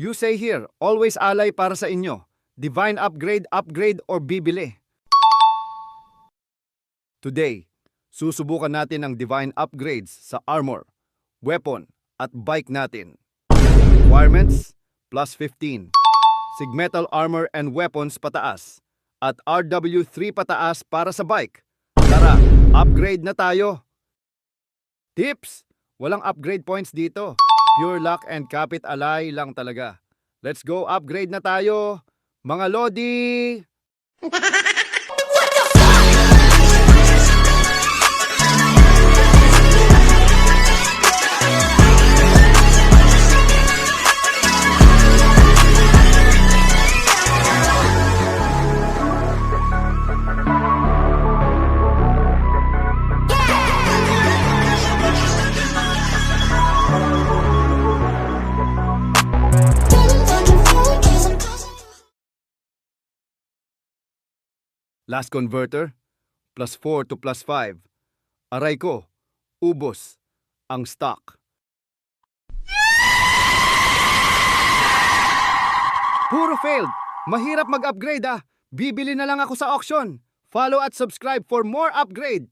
You say here, always alay para sa inyo. Divine upgrade, or bibili. Today, susubukan natin ang divine upgrades sa armor, weapon, at bike natin. Requirements, plus 15. Sigmetal armor and weapons pataas. At RW3 pataas para sa bike. Tara, upgrade na tayo. Tips, walang upgrade points dito. Pure luck and kapit alay lang talaga. Let's go, upgrade na tayo. Mga Lodi! Last converter, plus 4 to plus 5. Aray ko, ubos ang stock. Puro failed. Mahirap mag-upgrade ah. Bibili na lang ako sa auction. Follow at subscribe for more upgrade.